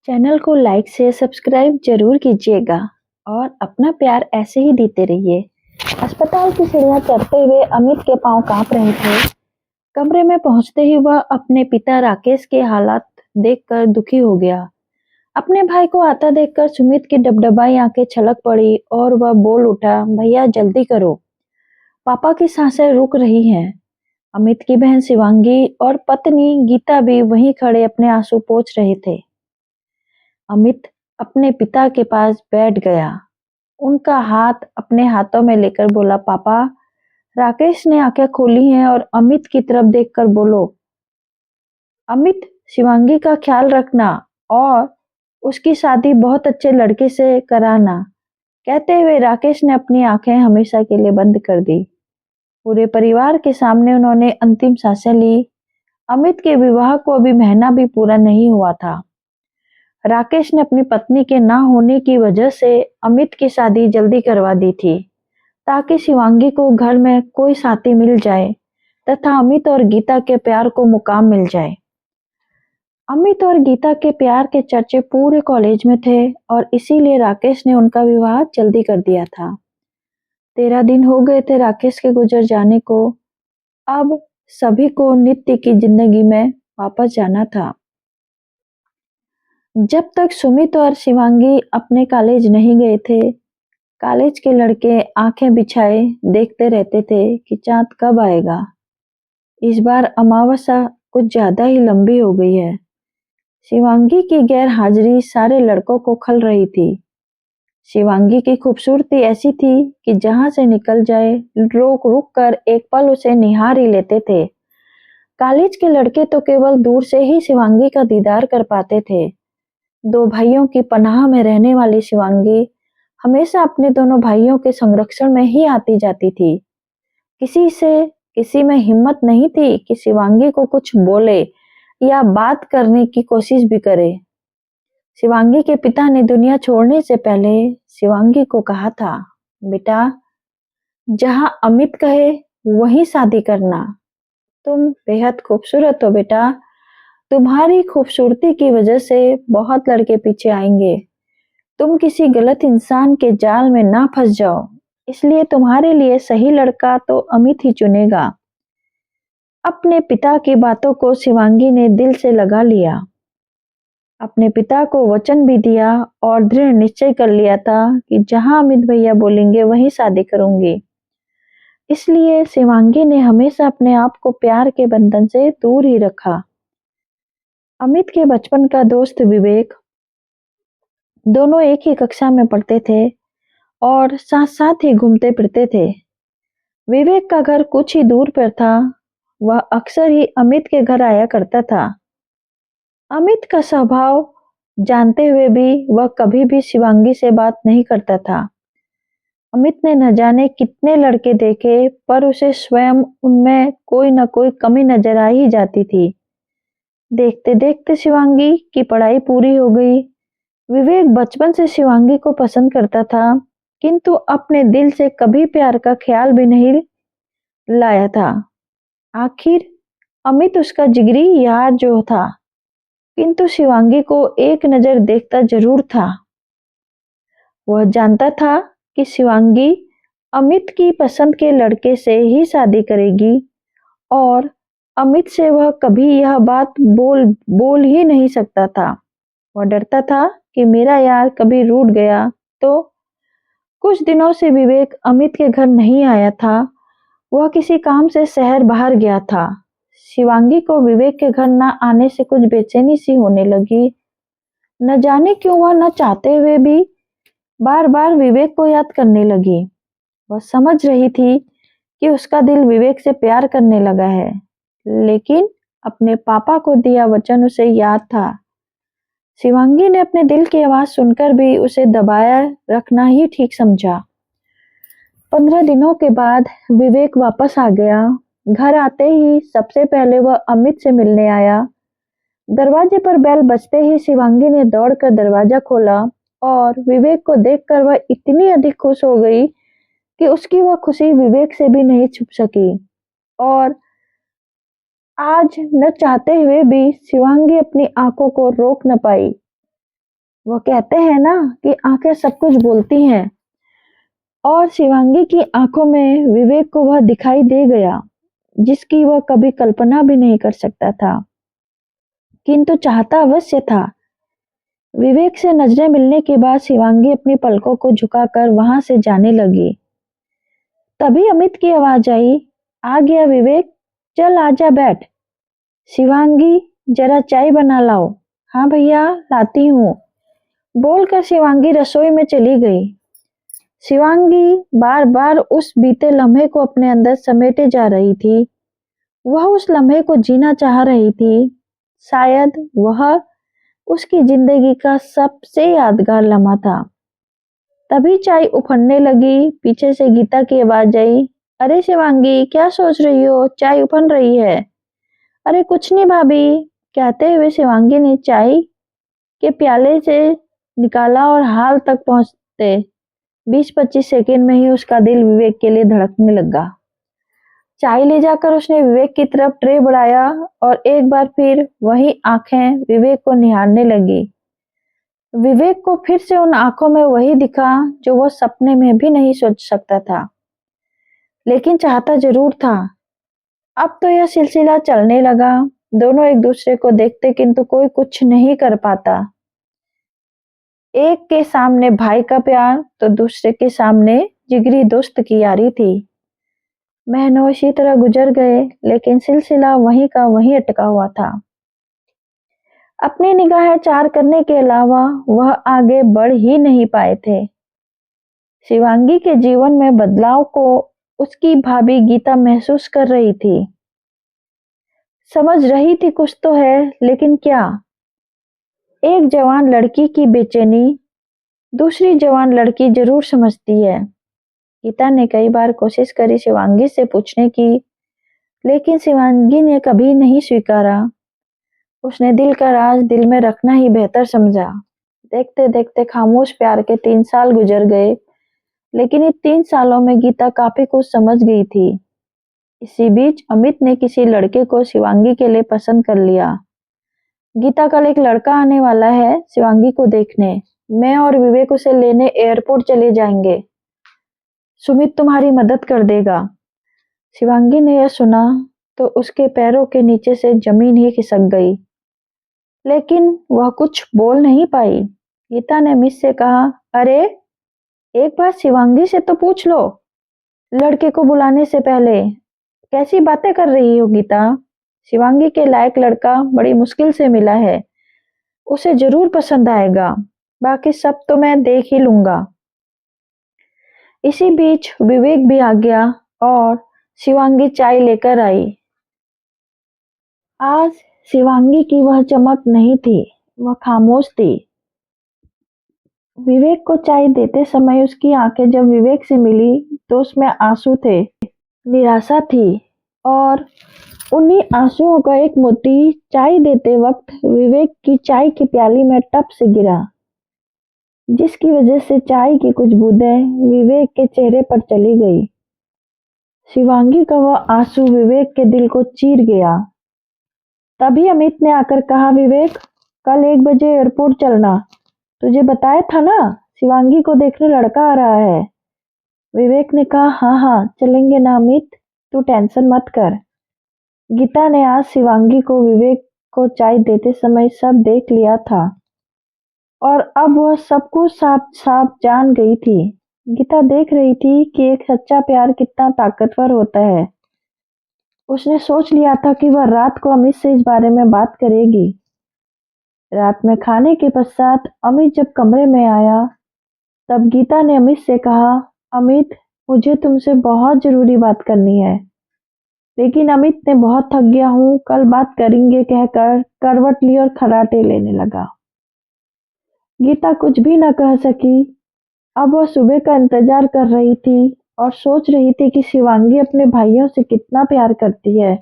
Channel को like से subscribe जरूर कीजिएगा और अपना प्यार ऐसे ही देते रहिए। अस्पताल की सीढ़ियां चढ़ते हुए अमित के पांव कांप रहे थे। कमरे में पहुंचते ही वह अपने पिता राकेश के हालात देखकर दुखी हो गया। अपने भाई को आता देखकर सुमित की डबडबाई आंखें छलक पड़ी और वह बोल उठा, भैया जल्दी करो, पापा की सांसें रुक रही हैं। अमित की बहन शिवांगी और पत्नी गीता भी वहीं खड़े अपने आंसू पोंछ रहे थे। अमित अपने पिता के पास बैठ गया। उनका हाथ अपने हाथों में लेकर बोला, पापा, राकेश ने आंखें खोली हैं और अमित की तरफ देखकर बोलो, अमित, शिवांगी का ख्याल रखना और उसकी शादी बहुत अच्छे लड़के से कराना। कहते हुए राकेश ने अपनी आंखें हमेशा के लिए बंद कर दी। पूरे परिवार के सामने उन्होंने अंतिम सांसें ली। अमित के विवाह को अभी महीना भी पूरा नहीं हुआ था। राकेश ने अपनी पत्नी के ना होने की वजह से अमित की शादी जल्दी करवा दी थी, ताकि शिवांगी को घर में कोई साथी मिल जाए तथा अमित और गीता के प्यार को मुकाम मिल जाए। अमित और गीता के प्यार के चर्चे पूरे कॉलेज में थे और इसीलिए राकेश ने उनका विवाह जल्दी कर दिया था। 13 दिन हो गए थे राकेश के गुजर जाने को। अब सभी को नित्य की जिंदगी में वापस जाना था। जब तक सुमित और शिवांगी अपने कॉलेज नहीं गए थे, कॉलेज के लड़के आंखें बिछाए देखते रहते थे कि चांद कब आएगा। इस बार अमावस्या कुछ ज्यादा ही लंबी हो गई है। शिवांगी की गैर हाजिरी सारे लड़कों को खल रही थी। शिवांगी की खूबसूरती ऐसी थी कि जहां से निकल जाए रोक रुक कर एक पल उसे निहार ही लेते थे। कॉलेज के लड़के तो केवल दूर से ही शिवांगी का दीदार कर पाते थे। दो भाइयों की पनाह में रहने वाली शिवांगी हमेशा अपने दोनों भाइयों के संरक्षण में ही आती जाती थी। किसी में हिम्मत नहीं थी कि शिवांगी को कुछ बोले या बात करने की कोशिश भी करे। शिवांगी के पिता ने दुनिया छोड़ने से पहले शिवांगी को कहा था, बेटा, जहां अमित कहे वहीं शादी करना। तुम बेहद खूबसूरत हो बेटा। तुम्हारी खूबसूरती की वजह से बहुत लड़के पीछे आएंगे। तुम किसी गलत इंसान के जाल में ना फंस जाओ, इसलिए तुम्हारे लिए सही लड़का तो अमित ही चुनेगा। अपने पिता की बातों को शिवांगी ने दिल से लगा लिया। अपने पिता को वचन भी दिया और दृढ़ निश्चय कर लिया था कि जहां अमित भैया बोलेंगे वहीं शादी करूंगी। इसलिए शिवांगी ने हमेशा अपने आप को प्यार के बंधन से दूर ही रखा। अमित के बचपन का दोस्त विवेक, दोनों एक ही कक्षा में पढ़ते थे और साथ साथ ही घूमते फिरते थे। विवेक का घर कुछ ही दूर पर था। वह अक्सर ही अमित के घर आया करता था। अमित का स्वभाव जानते हुए भी वह कभी भी शिवांगी से बात नहीं करता था। अमित ने न जाने कितने लड़के देखे, पर उसे स्वयं उनमें कोई न कोई कमी नजर आ ही जाती थी। देखते देखते शिवांगी की पढ़ाई पूरी हो गई। विवेक बचपन से शिवांगी को पसंद करता था, किंतु अपने दिल से कभी प्यार का ख्याल भी नहीं लाया था। आखिर अमित उसका जिगरी यार जो था, किंतु शिवांगी को एक नजर देखता जरूर था। वह जानता था कि शिवांगी अमित की पसंद के लड़के से ही शादी करेगी और अमित से वह कभी यह बात बोल ही नहीं सकता था। वह डरता था कि मेरा यार कभी रूठ गया तो। कुछ दिनों से विवेक अमित के घर नहीं आया था। वह किसी काम से शहर बाहर गया था। शिवांगी को विवेक के घर न आने से कुछ बेचैनी सी होने लगी। न जाने क्यों वह न चाहते हुए भी बार बार विवेक को याद करने लगी। वह समझ रही थी कि उसका दिल विवेक से प्यार करने लगा है, लेकिन अपने पापा को दिया वचन उसे याद था। शिवांगी ने अपने दिल की आवाज सुनकर भी उसे दबाया रखना ही ठीक समझा। 15 दिनों के बाद विवेक वापस आ गया। घर आते ही सबसे पहले वह अमित से मिलने आया। दरवाजे पर बेल बजते ही शिवांगी ने दौड़कर दरवाजा खोला और विवेक को देखकर वह इतनी अधिक खुश हो गई कि उसकी वह खुशी विवेक से भी नहीं छुप सकी। और आज न चाहते हुए भी शिवांगी अपनी आंखों को रोक न पाई। वो कहते हैं ना कि आंखें सब कुछ बोलती हैं, और शिवांगी की आंखों में विवेक को वह दिखाई दे गया जिसकी वह कभी कल्पना भी नहीं कर सकता था, किंतु चाहता अवश्य था। विवेक से नजरें मिलने के बाद शिवांगी अपनी पलकों को झुकाकर वहां से जाने लगी। तभी अमित की आवाज आई, आ गया विवेक, चल आजा बैठ। शिवांगी, जरा चाय बना लाओ। हाँ भैया, लाती हूँ, बोलकर शिवांगी रसोई में चली गई। शिवांगी बार बार उस बीते लम्हे को अपने अंदर समेटे जा रही थी। वह उस लम्हे को जीना चाह रही थी। शायद वह उसकी जिंदगी का सबसे यादगार लम्हा था। तभी चाय उफनने लगी। पीछे से गीता की आवाज आई, अरे शिवांगी, क्या सोच रही हो, चाय उफन रही है। अरे कुछ नहीं भाभी, कहते हुए शिवांगी ने चाय के प्याले से निकाला और हाल तक पहुंचते 20-25 सेकंड में ही उसका दिल विवेक के लिए धड़कने लगा। चाय ले जाकर उसने विवेक की तरफ ट्रे बढ़ाया और एक बार फिर वही आंखें विवेक को निहारने लगी। विवेक को फिर से उन आंखों में वही दिखा जो वो सपने में भी नहीं सोच सकता था, लेकिन चाहता जरूर था। अब तो यह सिलसिला चलने लगा। दोनों एक दूसरे को देखते किंतु कोई कुछ नहीं कर पाता। एक के सामने भाई का प्यार तो दूसरे के सामने जिगरी दोस्त की यारी थी। महीनों इसी तरह गुजर गए, लेकिन सिलसिला वहीं का वहीं अटका हुआ था। अपनी निगाहें चार करने के अलावा वह आगे बढ़ ही नहीं पाए थे। शिवांगी के जीवन में बदलाव को उसकी भाभी गीता महसूस कर रही थी। समझ रही थी कुछ तो है, लेकिन क्या? एक जवान लड़की की बेचैनी दूसरी जवान लड़की जरूर समझती है। गीता ने कई बार कोशिश करी शिवांगी से पूछने की, लेकिन शिवांगी ने कभी नहीं स्वीकारा। उसने दिल का राज दिल में रखना ही बेहतर समझा। देखते देखते खामोश प्यार के 3 साल गुजर गए, लेकिन इन 3 सालों में गीता काफी कुछ समझ गई थी। इसी बीच अमित ने किसी लड़के को शिवांगी के लिए पसंद कर लिया। गीता, कल एक लड़का आने वाला है शिवांगी को देखने। मैं और विवेक उसे लेने एयरपोर्ट चले जाएंगे। सुमित तुम्हारी मदद कर देगा। शिवांगी ने यह सुना तो उसके पैरों के नीचे से जमीन ही खिसक गई, लेकिन वह कुछ बोल नहीं पाई। गीता ने अमित से कहा, अरे एक बार शिवांगी से तो पूछ लो, लड़के को बुलाने से पहले। कैसी बातें कर रही हो गीता? शिवांगी के लायक लड़का बड़ी मुश्किल से मिला है, उसे जरूर पसंद आएगा। बाकी सब तो मैं देख ही लूंगा। इसी बीच विवेक भी आ गया और शिवांगी चाय लेकर आई। आज शिवांगी की वह चमक नहीं थी, वह खामोश थी। विवेक को चाय देते समय उसकी आंखें जब विवेक से मिली तो उसमें आंसू थे, निराशा थी, और उन्हीं आंसुओं का एक मोती चाय देते वक्त विवेक की चाय की प्याली में टप से गिरा, जिसकी वजह से चाय की कुछ बूंदें विवेक के चेहरे पर चली गई। शिवांगी का वह आंसू विवेक के दिल को चीर गया। तभी अमित ने आकर कहा, विवेक, कल 1 बजे एयरपोर्ट चलना। तुझे बताया था ना, शिवांगी को देखने लड़का आ रहा है। विवेक ने कहा, हाँ हाँ चलेंगे ना अमित, तू टेंशन मत कर। गीता ने आज शिवांगी को विवेक को चाय देते समय सब देख लिया था और अब वह सब कुछ साफ साफ जान गई थी। गीता देख रही थी कि एक सच्चा प्यार कितना ताकतवर होता है। उसने सोच लिया था कि वह रात को अमित से इस बारे में बात करेगी। रात में खाने के पश्चात अमित जब कमरे में आया तब गीता ने अमित से कहा, अमित, मुझे तुमसे बहुत जरूरी बात करनी है। लेकिन अमित ने बहुत थक गया हूँ, कल बात करेंगे कहकर करवट ली और खर्राटे लेने लगा। गीता कुछ भी न कह सकी। अब वह सुबह का इंतजार कर रही थी और सोच रही थी कि शिवांगी अपने भाइयों से कितना प्यार करती है।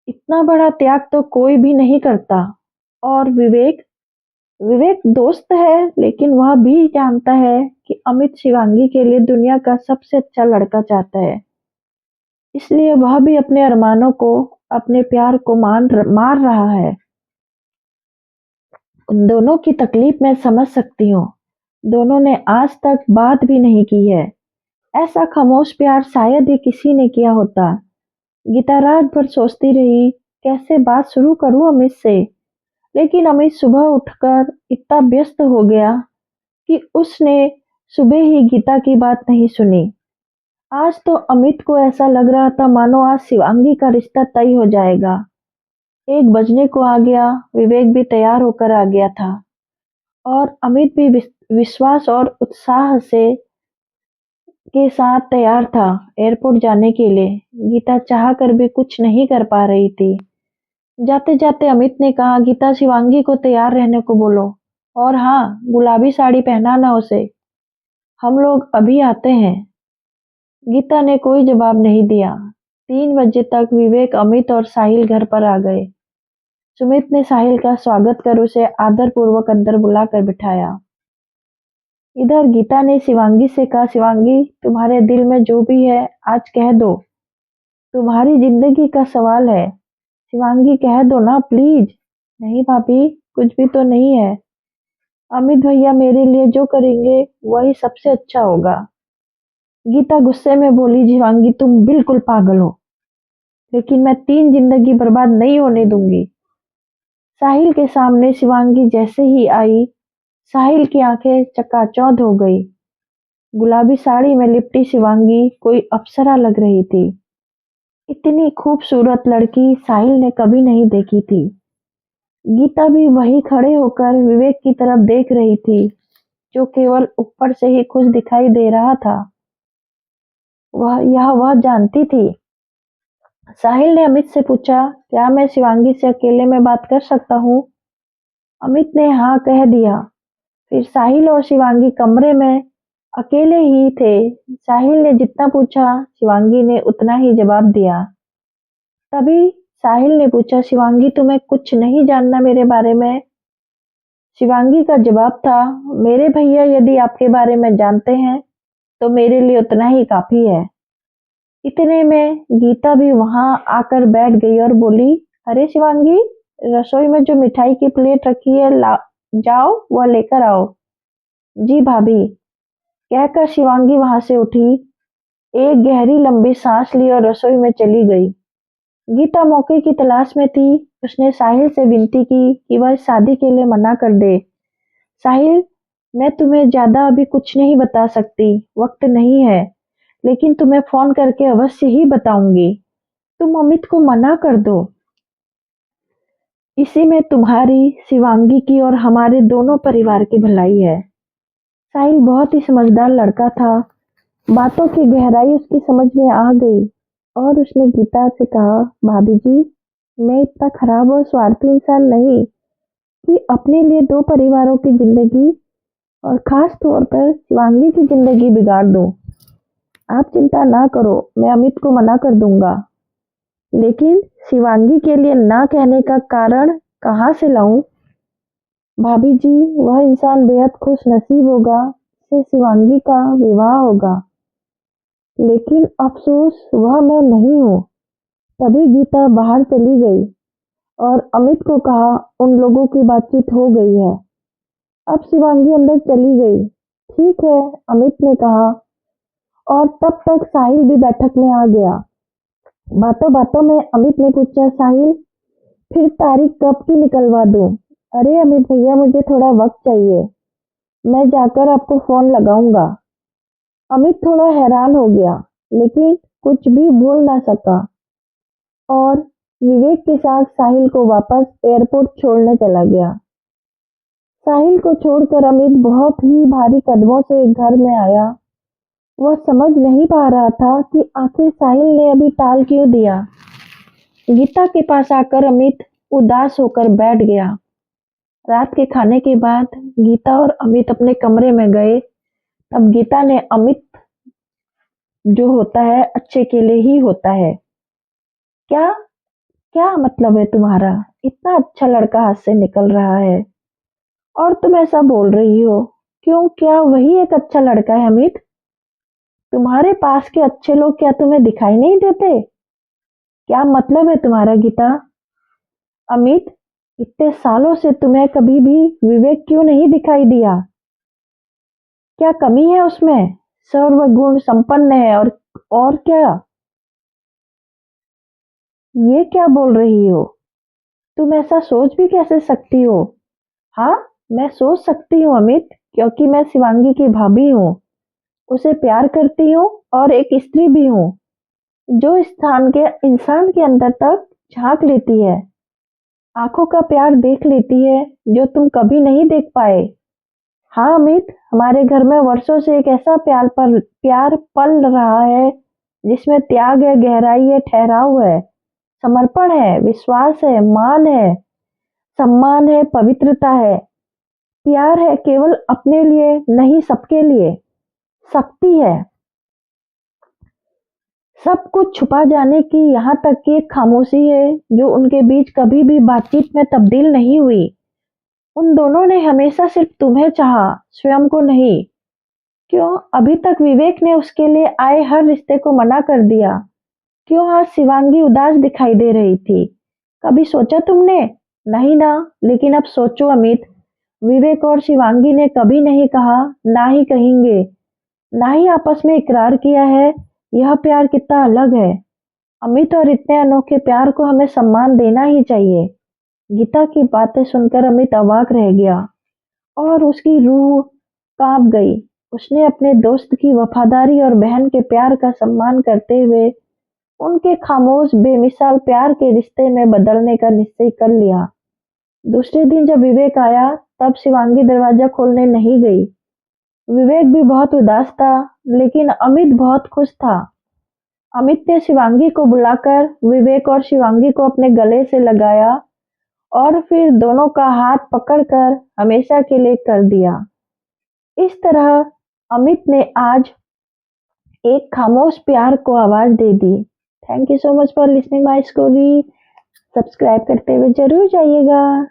इतना बड़ा त्याग तो कोई भी नहीं करता। और विवेक विवेक दोस्त है, लेकिन वह भी जानता है कि अमित शिवांगी के लिए दुनिया का सबसे अच्छा लड़का चाहता है। इसलिए वह भी अपने अरमानों को, अपने प्यार को मार रहा है। उन दोनों की तकलीफ मैं समझ सकती हूँ। दोनों ने आज तक बात भी नहीं की है। ऐसा खामोश प्यार शायद ही किसी ने किया होता। गीता रात भर सोचती रही, कैसे बात शुरू करूं अमित से। लेकिन अमित सुबह उठकर इतना व्यस्त हो गया कि उसने सुबह ही गीता की बात नहीं सुनी। आज तो अमित को ऐसा लग रहा था मानो आज शिवांगी का रिश्ता तय हो जाएगा। 1 बजने को आ गया। विवेक भी तैयार होकर आ गया था और अमित भी विश्वास और उत्साह से के साथ तैयार था एयरपोर्ट जाने के लिए। गीता चाह कर भी कुछ नहीं कर पा रही थी। जाते जाते अमित ने कहा, गीता शिवांगी को तैयार रहने को बोलो और हाँ, गुलाबी साड़ी पहनाना उसे। हम लोग अभी आते हैं। गीता ने कोई जवाब नहीं दिया। 3 बजे तक विवेक, अमित और साहिल घर पर आ गए। सुमित ने साहिल का स्वागत कर उसे आदरपूर्वक अंदर बुलाकर बिठाया। इधर गीता ने शिवांगी से कहा, शिवांगी, तुम्हारे दिल में जो भी है आज कह दो। तुम्हारी जिंदगी का सवाल है। शिवांगी, कह दो ना प्लीज। नहीं भाभी, कुछ भी तो नहीं है। अमित भैया मेरे लिए जो करेंगे वही सबसे अच्छा होगा। गीता गुस्से में बोली, शिवांगी तुम बिल्कुल पागल हो, लेकिन मैं 3 जिंदगी बर्बाद नहीं होने दूंगी। साहिल के सामने शिवांगी जैसे ही आई, साहिल की आंखें चकाचौंध हो गई। गुलाबी साड़ी में लिपटी शिवांगी कोई अप्सरा लग रही थी। इतनी खूबसूरत लड़की साहिल ने कभी नहीं देखी थी। गीता भी वही खड़े होकर विवेक की तरफ देख रही थी, जो केवल ऊपर से ही खुश दिखाई दे रहा था। वह जानती थी। साहिल ने अमित से पूछा, क्या मैं शिवांगी से अकेले में बात कर सकता हूँ? अमित ने हाँ कह दिया। फिर साहिल और शिवांगी कमरे में अकेले ही थे। साहिल ने जितना पूछा, शिवांगी ने उतना ही जवाब दिया। तभी साहिल ने पूछा, शिवांगी तुम्हें कुछ नहीं जानना मेरे बारे में? शिवांगी का जवाब था, मेरे भैया यदि आपके बारे में जानते हैं तो मेरे लिए उतना ही काफी है। इतने में गीता भी वहां आकर बैठ गई और बोली, अरे शिवांगी, रसोई में जो मिठाई की प्लेट रखी है जाओ वह लेकर आओ। जी भाभी, कहकर शिवांगी वहां से उठी, एक गहरी लंबी सांस ली और रसोई में चली गई। गीता मौके की तलाश में थी। उसने साहिल से विनती की कि वह शादी के लिए मना कर दे। साहिल, मैं तुम्हें ज्यादा अभी कुछ नहीं बता सकती, वक्त नहीं है, लेकिन तुम्हें फोन करके अवश्य ही बताऊंगी। तुम अमित को मना कर दो। इसी में तुम्हारी, शिवांगी की और हमारे दोनों परिवार की भलाई है। साहिल बहुत ही समझदार लड़का था। बातों की गहराई उसकी समझ में आ गई और उसने गीता से कहा, भाभी जी, मैं इतना खराब और स्वार्थी इंसान नहीं कि अपने लिए 2 परिवारों की जिंदगी और खास तौर पर शिवांगी की जिंदगी बिगाड़ दूं। आप चिंता ना करो, मैं अमित को मना कर दूंगा। लेकिन शिवांगी के लिए ना कहने का कारण कहाँ से लाऊं? भाभी जी, वह इंसान बेहद खुश नसीब होगा जिससे शिवांगी का विवाह होगा, लेकिन अफसोस वह मैं नहीं हूँ। तभी गीता बाहर चली गई और अमित को कहा, उन लोगों की बातचीत हो गई है। अब शिवांगी अंदर चली गई। ठीक है, अमित ने कहा और तब तक साहिल भी बैठक में आ गया। बातों बातों में अमित ने पूछा, साहिल, फिर तारीख कब की निकलवा दूं? अरे अमित भैया, मुझे थोड़ा वक्त चाहिए, मैं जाकर आपको फोन लगाऊंगा। अमित थोड़ा हैरान हो गया, लेकिन कुछ भी बोल ना सका और विवेक के साथ साहिल को वापस एयरपोर्ट छोड़ने चला गया। साहिल को छोड़कर अमित बहुत ही भारी कदमों से घर में आया। वह समझ नहीं पा रहा था कि आखिर साहिल ने अभी टाल क्यों दिया। गीता के पास आकर अमित उदास होकर बैठ गया। रात के खाने के बाद गीता और अमित अपने कमरे में गए। तब गीता ने, अमित जो होता है अच्छे के लिए ही होता है। क्या क्या मतलब है तुम्हारा? इतना अच्छा लड़का हाथ से निकल रहा है और तुम ऐसा बोल रही हो? क्यों, क्या वही एक अच्छा लड़का है अमित? तुम्हारे पास के अच्छे लोग क्या तुम्हें दिखाई नहीं देते? क्या मतलब है तुम्हारा गीता? अमित, इतने सालों से तुम्हें कभी भी विवेक क्यों नहीं दिखाई दिया? क्या कमी है उसमें? सर्वगुण संपन्न है और क्या? ये क्या बोल रही हो? तुम ऐसा सोच भी कैसे सकती हो? हाँ, मैं सोच सकती हूँ अमित, क्योंकि मैं शिवांगी की भाभी हूँ। उसे प्यार करती हूँ और एक स्त्री भी हूँ, जो स्थान के इंसान के अंदर तक झांक लेती है, आंखों का प्यार देख लेती है जो तुम कभी नहीं देख पाए। हाँ अमित, हमारे घर में वर्षों से एक ऐसा प्यार पल रहा है जिसमें त्याग है, गहराई है, ठहराव है, समर्पण है, विश्वास है, मान है, सम्मान है, पवित्रता है। प्यार है केवल अपने लिए नहीं, सबके लिए। शक्ति है सब कुछ छुपा जाने की, यहाँ तक कि एक खामोशी है जो उनके बीच कभी भी बातचीत में तब्दील नहीं हुई। उन दोनों ने हमेशा सिर्फ तुम्हें चाहा, स्वयं को नहीं। क्यों अभी तक विवेक ने उसके लिए आए हर रिश्ते को मना कर दिया? क्यों आज शिवांगी उदास दिखाई दे रही थी? कभी सोचा तुमने? नहीं ना। लेकिन अब सोचो अमित, विवेक और शिवांगी ने कभी नहीं कहा, ना ही कहेंगे, ना ही आपस में इकरार किया है यह प्यार कितना अलग है। अमित, और इतने अनोखे प्यार को हमें सम्मान देना ही चाहिए। गीता की बातें सुनकर अमित अवाक रह गया और उसकी रूह कांप गई। उसने अपने दोस्त की वफादारी और बहन के प्यार का सम्मान करते हुए उनके खामोश बेमिसाल प्यार के रिश्ते में बदलने का निश्चय कर लिया। दूसरे दिन जब विवेक आया, तब शिवांगी दरवाजा खोलने नहीं गई। विवेक भी बहुत उदास था, लेकिन अमित बहुत खुश था। अमित ने शिवांगी को बुलाकर विवेक और शिवांगी को अपने गले से लगाया और फिर दोनों का हाथ पकड़कर हमेशा के लिए कर दिया। इस तरह अमित ने आज एक खामोश प्यार को आवाज दे दी। Thank you so much for listening my story. Subscribe करते हुए जरूर जाइएगा।